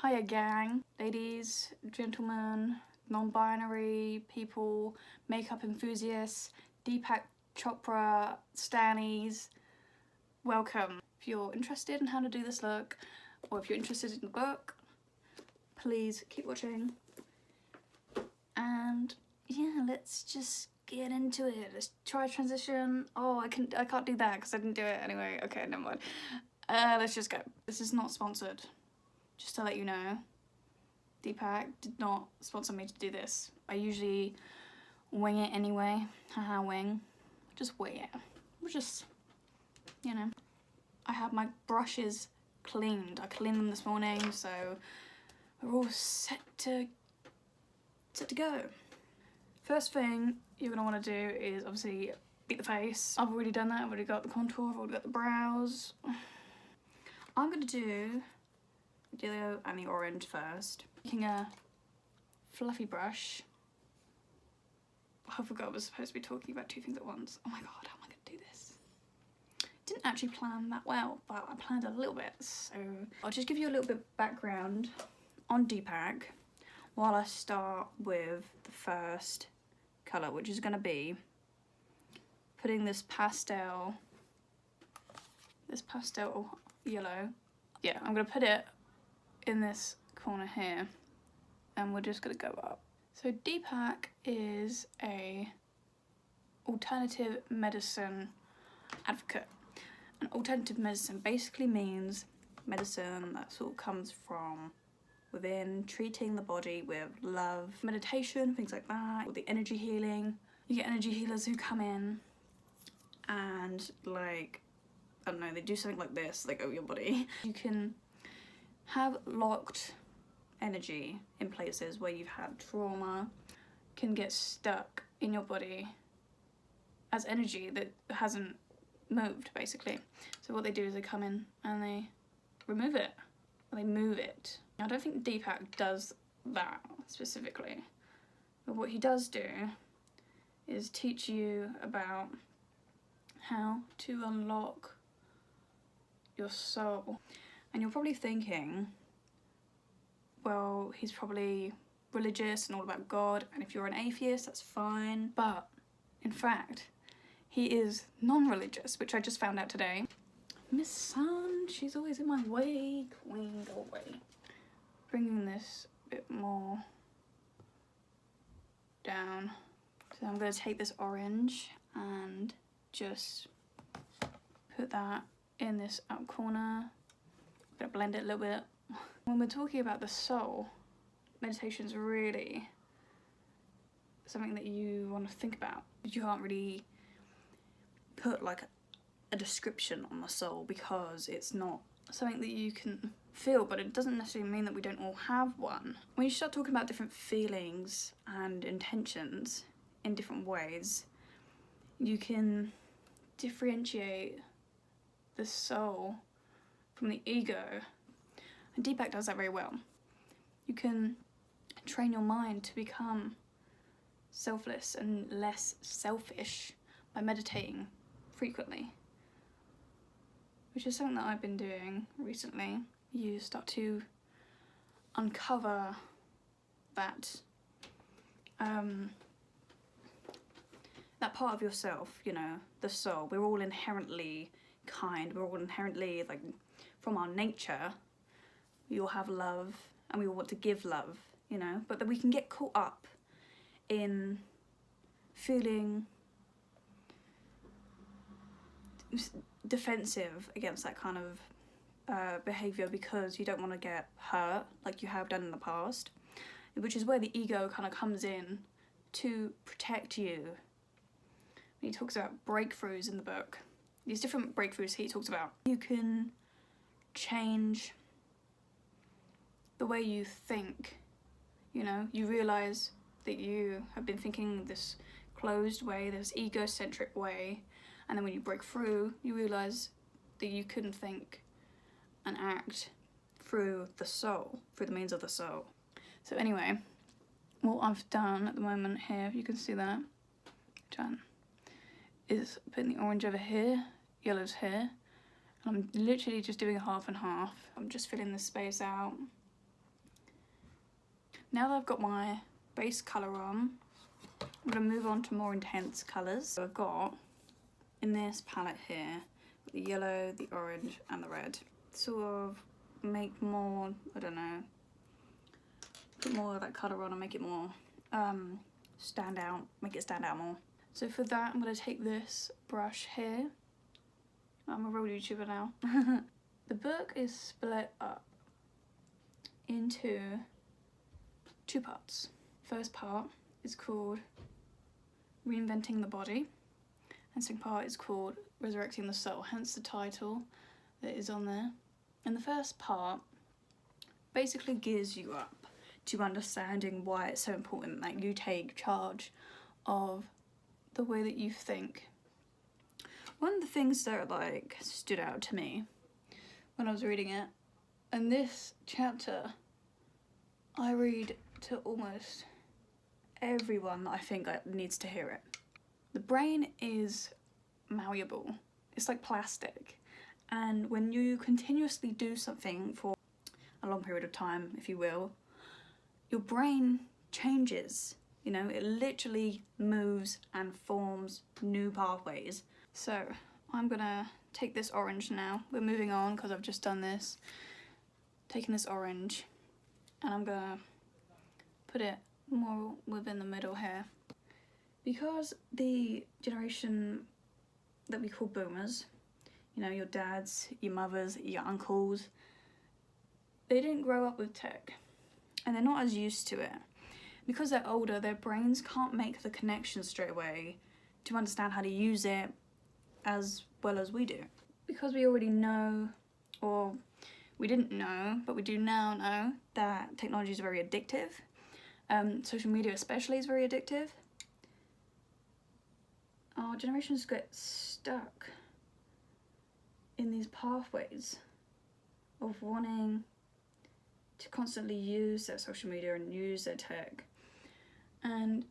Hiya gang, ladies, gentlemen, non-binary people, makeup enthusiasts, Deepak Chopra stannies, welcome. If you're interested in how to do this look, or if you're interested in the book, please keep watching. And yeah, let's just get into it. Let's try a transition. Oh, I can't do that because I didn't do it anyway. Okay, never mind. Let's just go. This is not sponsored. Just to let you know, Deepak did not sponsor me to do this. I usually wing it anyway. Haha, wing. Just wing it. We're just, you know. I have my brushes cleaned. I cleaned them this morning, so we're all set to go. First thing you're gonna want to do is obviously beat the face. I've already done that. I've already got the contour. I've already got the brows. I'm gonna do the yellow and the orange first. Taking a fluffy brush. I forgot I was supposed to be talking about two things at once. Oh my god, how am I gonna do this? Didn't actually plan that well, but I planned a little bit, so I'll just give you a little bit of background on Deepak while I start with the first colour, which is gonna be putting this pastel yellow. Yeah, I'm gonna put it in this corner here, and we're just gonna go up. So Deepak is a alternative medicine advocate. And alternative medicine basically means medicine that sort of comes from within, treating the body with love, meditation, things like that, or the energy healing. You get energy healers who come in and, like, I don't know, they do something like this, like over your body. You can have locked energy in places where you've had trauma, can get stuck in your body as energy that hasn't moved, basically. So what they do is they come in and they remove it, or they move it. I don't think Deepak does that specifically, but what he does do is teach you about how to unlock your soul. And you're probably thinking, well, he's probably religious and all about God, and if you're an atheist, that's fine. But in fact, he is non-religious, which I just found out today. Miss Sun, she's always in my way. Queen, go away. Bringing this a bit more down. So I'm going to take this orange and just put that in this out corner. I'm going to blend it a little bit. When we're talking about the soul, meditation is really something that you want to think about. You can't really put like a description on the soul because it's not something that you can feel, but it doesn't necessarily mean that we don't all have one. When you start talking about different feelings and intentions in different ways, you can differentiate the soul from the ego. And Deepak does that very well. You can train your mind to become selfless and less selfish by meditating frequently, which is something that I've been doing recently. You start to uncover that that part of yourself, you know, the soul. We're all inherently kind. We're all inherently, like, from our nature, we all have love and we all want to give love, you know, but then we can get caught up in feeling defensive against that kind of behaviour because you don't want to get hurt like you have done in the past, which is where the ego kind of comes in to protect you. He talks about breakthroughs in the book. These different breakthroughs he talks about. You can change the way you think, you know, you realise that you have been thinking this closed way, this egocentric way, and then when you break through, you realise that you couldn't think and act through the soul, through the means of the soul. So anyway, what I've done at the moment here, if you can see that, done, is putting the orange over here, yellow's here, and I'm literally just doing half and half. I'm just filling the space out Now that I've got my base colour on, I'm going to move on to more intense colours. So I've got, in this palette here, the yellow, the orange and the red. Sort of make more, I don't know, put more of that colour on and make it more stand out, make it stand out more. So for that I'm going to take this brush here. I'm a real YouTuber now. The book is split up into 2 parts. First part is called Reinventing the Body, and second part is called Resurrecting the Soul, hence the title that is on there. And the first part basically gears you up to understanding why it's so important that you take charge of the way that you think. One of the things that like stood out to me when I was reading it, and this chapter I read to almost everyone that I think needs to hear it. The brain is malleable. It's like plastic. And when you continuously do something for a long period of time, if you will, your brain changes. You know, it literally moves and forms new pathways. So I'm gonna take this orange now. We're moving on because I've just done this. Taking this orange and I'm gonna put it more within the middle here. Because the generation that we call boomers, you know, your dads, your mothers, your uncles, they didn't grow up with tech and they're not as used to it. Because they're older, their brains can't make the connection straight away to understand how to use it as well as we do. Because we already know, or we didn't know, but we do now know that technology is very addictive. Social media especially is very addictive. Our generations get stuck in these pathways of wanting to constantly use their social media and use their tech. And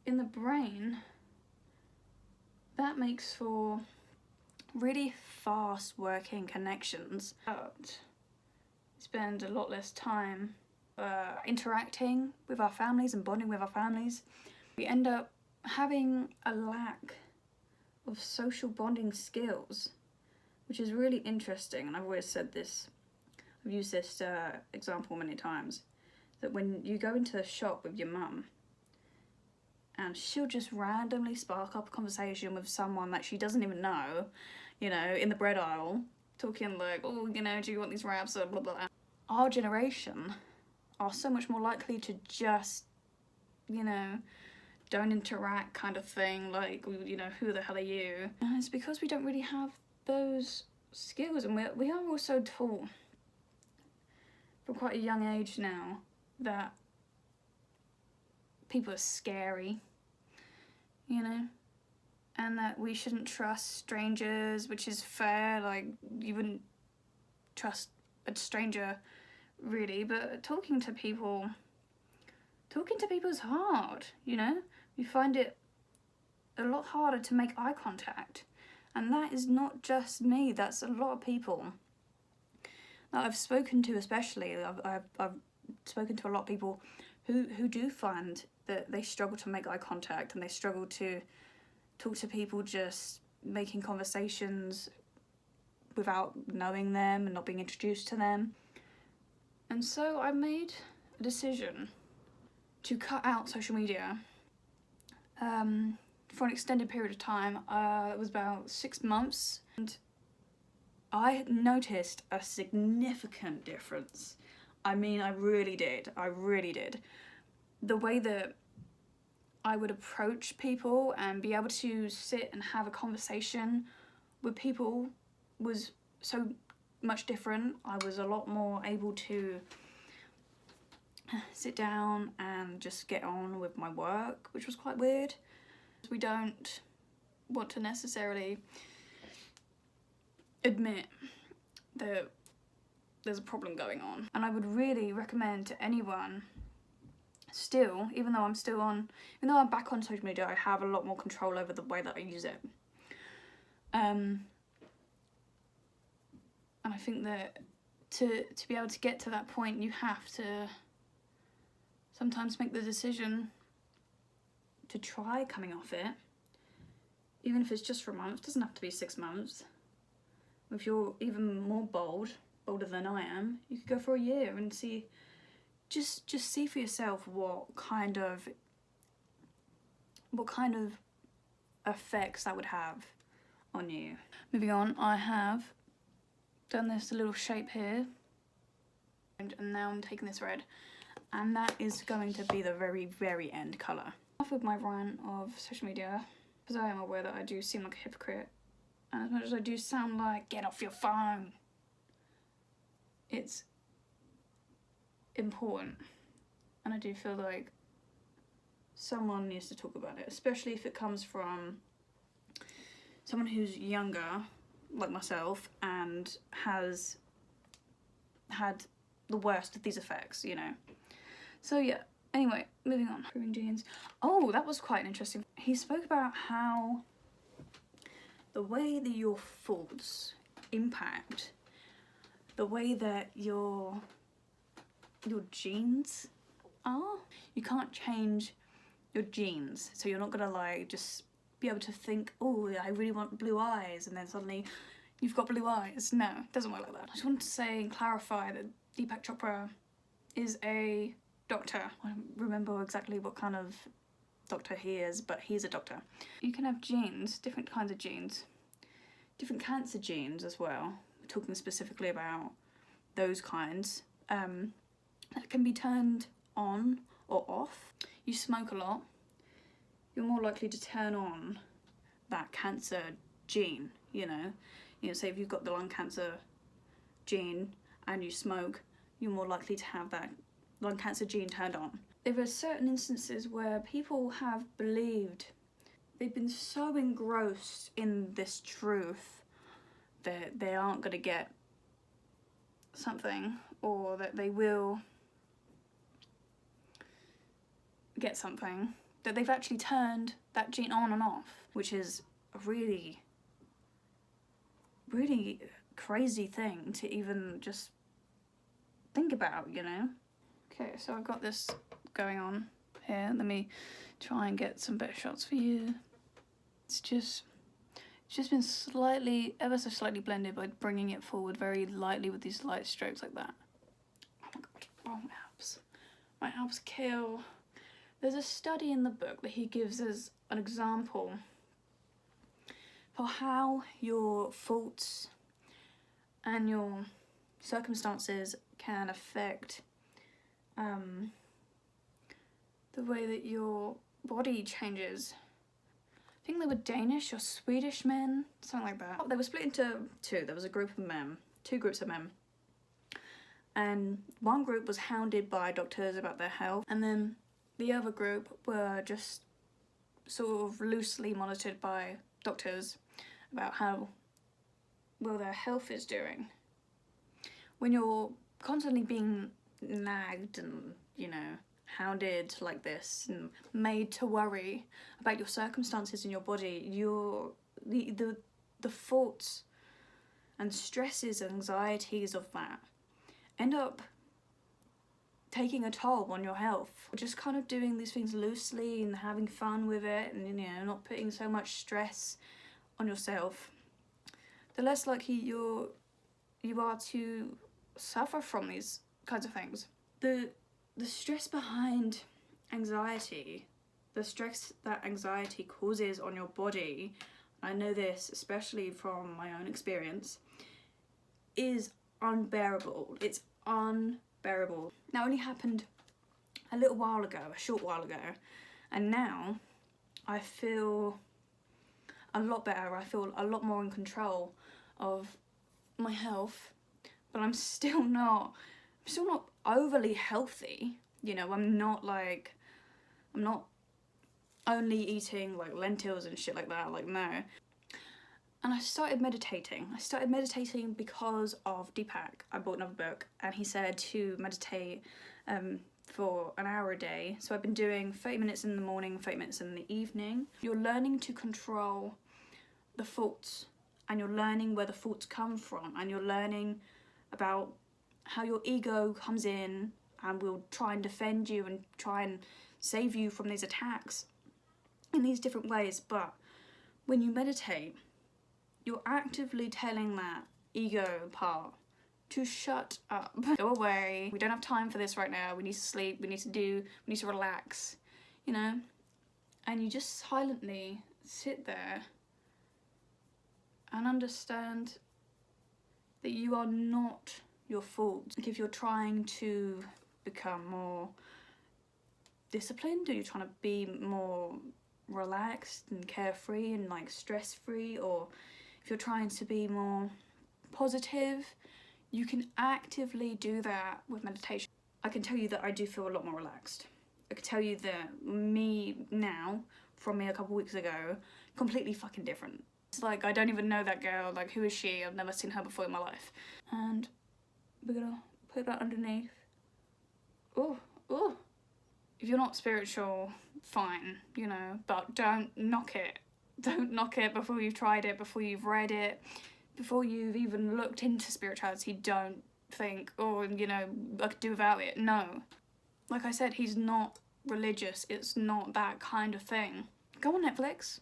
in the brain, that makes for really fast working connections. But spend a lot less time interacting with our families and bonding with our families. We end up having a lack of social bonding skills, which is really interesting. And I've always said this, I've used this example many times, that when you go into the shop with your mum and she'll just randomly spark up a conversation with someone that she doesn't even know, you know, in the bread aisle, talking like, oh, you know, do you want these wraps or blah, blah, blah. Our generation are so much more likely to just, you know, don't interact kind of thing, like, you know, who the hell are you? And it's because we don't really have those skills, and we are also taught from quite a young age now that people are scary, you know, and that we shouldn't trust strangers, which is fair. Like, you wouldn't trust a stranger really, but talking to people is hard, you know. You find it a lot harder to make eye contact, and that is not just me, that's a lot of people that I've spoken to. Especially I've spoken to a lot of people who do find that they struggle to make eye contact, and they struggle to talk to people, just making conversations without knowing them and not being introduced to them. And so I made a decision to cut out social media for an extended period of time. It was about 6 months, and I noticed a significant difference. I mean, I really did. The way that I would approach people and be able to sit and have a conversation with people was so much different. I was a lot more able to sit down and just get on with my work, which was quite weird. We don't want to necessarily admit that there's a problem going on. And I would really recommend to anyone still, even though I'm back on social media, I have a lot more control over the way that I use it. And I think that to be able to get to that point, you have to sometimes make the decision to try coming off it, even if it's just for a month. It doesn't have to be 6 months. If you're even more bolder than I am, you could go for a year and see, just see for yourself what kind of effects that would have on you. Moving on, I have done this little shape here, and now I'm taking this red, and that is going to be the very end colour. Off with my rant of social media, because I am aware that I do seem like a hypocrite, and as much as I do sound like, get off your phone, it's important, and I do feel like someone needs to talk about it, especially if it comes from someone who's younger, like myself, and has had the worst of these effects, you know. So yeah, anyway, moving on. Improving genes. Oh, that was quite interesting. He spoke about how the way that your thoughts impact the way that your genes are. You can't change your genes, so you're not gonna like just be able to think, oh, I really want blue eyes, and then suddenly you've got blue eyes. No, it doesn't work like that. I just wanted to say and clarify that Deepak Chopra is a doctor. I don't remember exactly what kind of doctor he is, but he's a doctor. You can have genes, different kinds of genes, different cancer genes as well. We're talking specifically about those kinds that can be turned on or off. You smoke a lot, you're more likely to turn on that cancer gene, you know, say if you've got the lung cancer gene and you smoke, you're more likely to have that lung cancer gene turned on. There are certain instances where people have believed, they've been so engrossed in this truth that they aren't going to get something, or that they will get something, that they've actually turned that gene on and off, which is a really crazy thing to even just think about, you know. Okay, so I've got this going on here. Let me try and get some better shots for you. It's just been slightly, ever so slightly blended by bringing it forward very lightly with these light strokes like that. Oh my god, oh my abs kill. There's a study in the book that he gives as an example for how your thoughts and your circumstances can affect the way that your body changes. I think they were Danish or Swedish men, something like that. They were split into two. There was a group of men, two groups of men. And one group was hounded by doctors about their health, and then the other group were just sort of loosely monitored by doctors about how well their health is doing. When you're constantly being nagged and, you know, hounded like this and made to worry about your circumstances in your body, the thoughts and stresses and anxieties of that end up taking a toll on your health. Just kind of doing these things loosely and having fun with it, and, you know, not putting so much stress on yourself, the less likely you are to suffer from these kinds of things. The stress behind anxiety, the stress that anxiety causes on your body, I know this especially from my own experience, is unbearable. It's unbearable. That only happened a little while ago, a short while ago, and now I feel a lot better. I feel a lot more in control of my health, but I'm still not overly healthy, you know. I'm not only eating like lentils and shit like that, like, no. And I started meditating. Because of Deepak. I bought another book and he said to meditate for an hour a day. So I've been doing 30 minutes in the morning, 30 minutes in the evening. You're learning to control the thoughts, and you're learning where the thoughts come from, and you're learning about how your ego comes in, and will try and defend you and try and save you from these attacks in these different ways. But when you meditate, you're actively telling that ego part to shut up, go away, we don't have time for this right now, we need to sleep, we need to relax, you know? And you just silently sit there and understand that you are not your fault. Like if you're trying to become more disciplined, or you're trying to be more relaxed and carefree and like stress-free, or if you're trying to be more positive, you can actively do that with meditation. I can tell you that I do feel a lot more relaxed. I can tell you that me now, from me a couple weeks ago, completely fucking different. It's like, I don't even know that girl, like who is she? I've never seen her before in my life. And we're gonna put that underneath. Oh. If you're not spiritual, fine, you know, but don't knock it. Don't knock it before you've tried it, before you've read it, before you've even looked into spirituality. Don't think, oh, you know, I could do without it. No. Like I said, he's not religious. It's not that kind of thing. Go on Netflix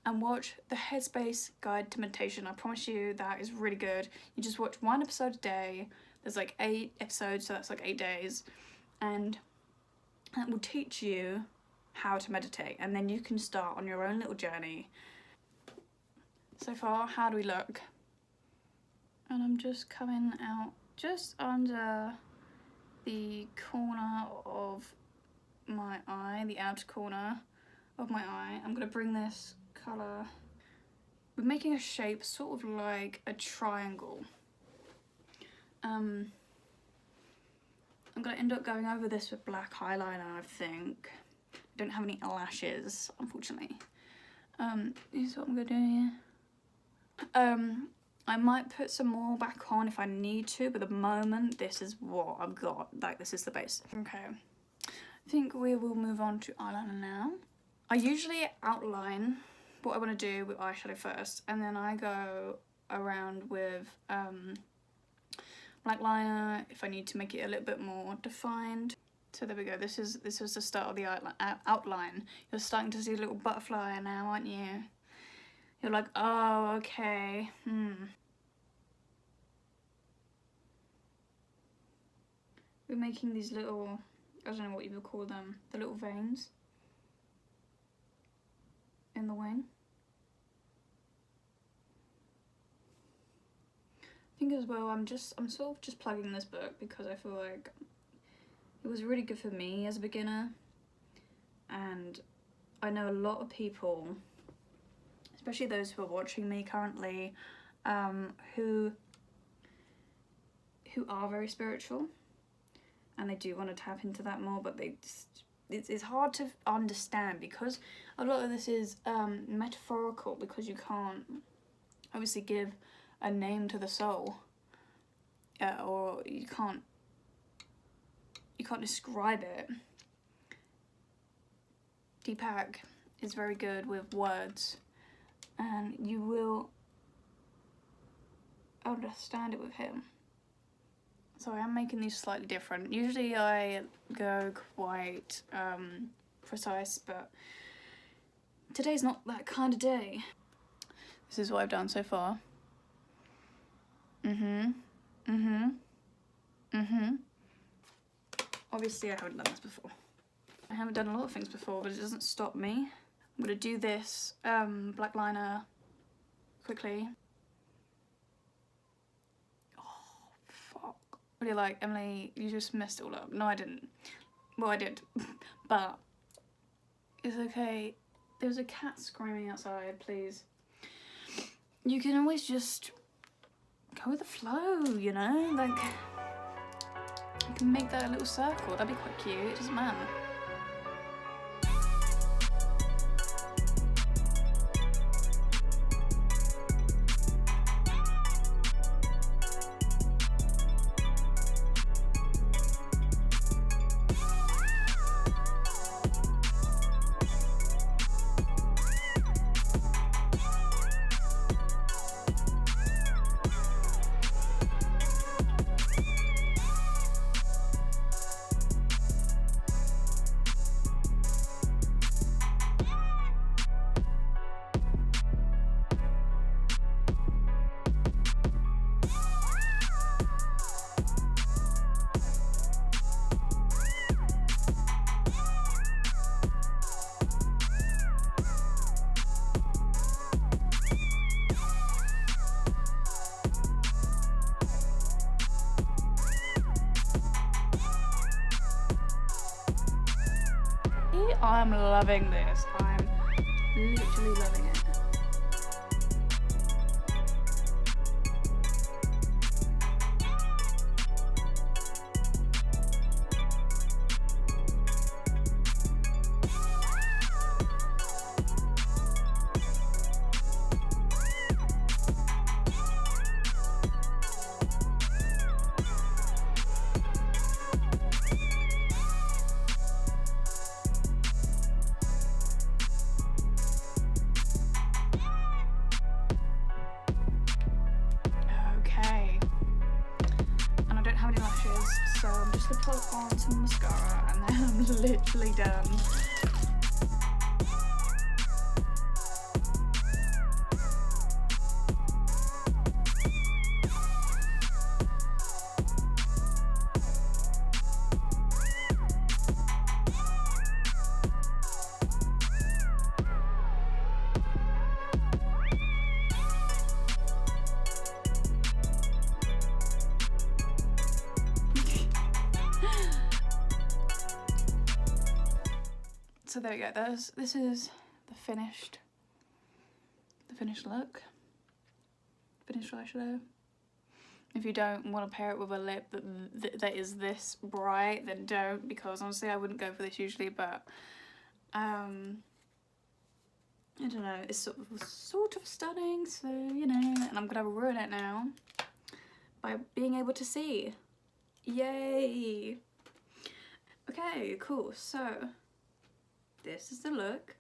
and watch the Headspace Guide to Meditation. I promise you that is really good. You just watch 1 episode a day. There's like 8 episodes, so that's like 8 days. And that will teach you how to meditate. And then you can start on your own little journey. So far, how do we look? And I'm just coming out just under the corner of my eye, the outer corner of my eye. I'm going to bring this colour. We're making a shape sort of like a triangle. I'm going to end up going over this with black eyeliner, I think. I don't have any lashes, unfortunately. This is what I'm going to do here. I might put some more back on if I need to, but at the moment, this is what I've got. Like, this is the base. Okay. I think we will move on to eyeliner now. I usually outline what I want to do with eyeshadow first, and then I go around with black liner if I need to make it a little bit more defined. So there we go. This is the start of the outline. You're starting to see a little butterfly now, aren't you? You're like, oh, okay. We're making these little, I don't know what you would call them, the little veins in the wing. I think as well, I'm sort of just plugging this book because I feel like it was really good for me as a beginner, and I know a lot of people, especially those who are watching me currently, who are very spiritual, and they do want to tap into that more, but it's hard to understand because a lot of this is metaphorical, because you can't obviously give a name to the soul, or you can't describe it. Deepak is very good with words, and you will understand it with him. So I am making these slightly different. Usually I go quite precise, but today's not that kind of day. This is what I've done so far. Obviously I haven't done this before. I haven't done a lot of things before, but it doesn't stop me. I'm gonna do this black liner quickly. Oh, fuck. Really, like, Emily, you just messed it all up. No, I didn't. Well, I did, but it's okay. There's a cat screaming outside, please. You can always just go with the flow, you know? Like, you can make that a little circle. That'd be quite cute. It doesn't matter. I'm loving this. I'm literally loving it. So I'm just gonna put on some mascara and then I'm literally done. So there we go. This is the finished look. Finished eyeshadow. If you don't want to pair it with a lip that is this bright, then don't, because honestly I wouldn't go for this usually, but I don't know, it's sort of stunning, so you know, and I'm gonna ruin it now by being able to see. Yay! Okay, cool. So this is the look.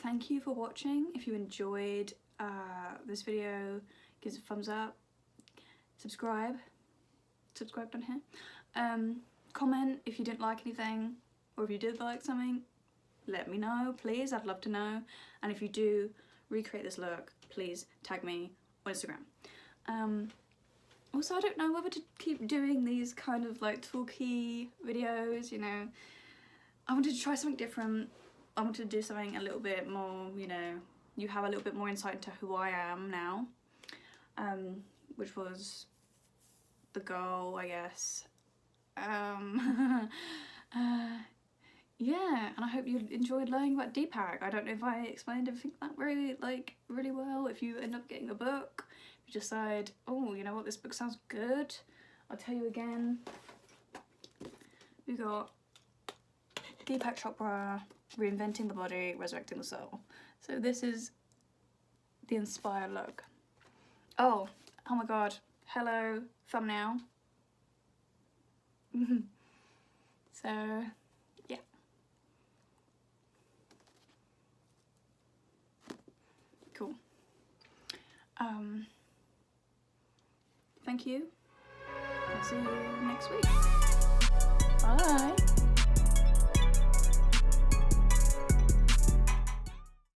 Thank you for watching. If you enjoyed this video, give us a thumbs up, subscribe down here. Comment if you didn't like anything, or if you did like something, let me know, please. I'd love to know. And if you do recreate this look, please tag me on Instagram. Also, I don't know whether to keep doing these kind of like talky videos, you know. I wanted to try something different. I wanted to do something a little bit more, you know, you have a little bit more insight into who I am now, which was the goal, I guess. Yeah, and I hope you enjoyed learning about Deepak. I don't know if I explained everything that really well. If you end up getting a book, if you decide, oh, you know what, this book sounds good, I'll tell you again. We got Deepak Chopra, Reinventing the Body, Resurrecting the Soul. So this is the inspired look. Oh my god, hello, thumbnail. So, yeah. Cool. Thank you. I'll see you next week. Bye.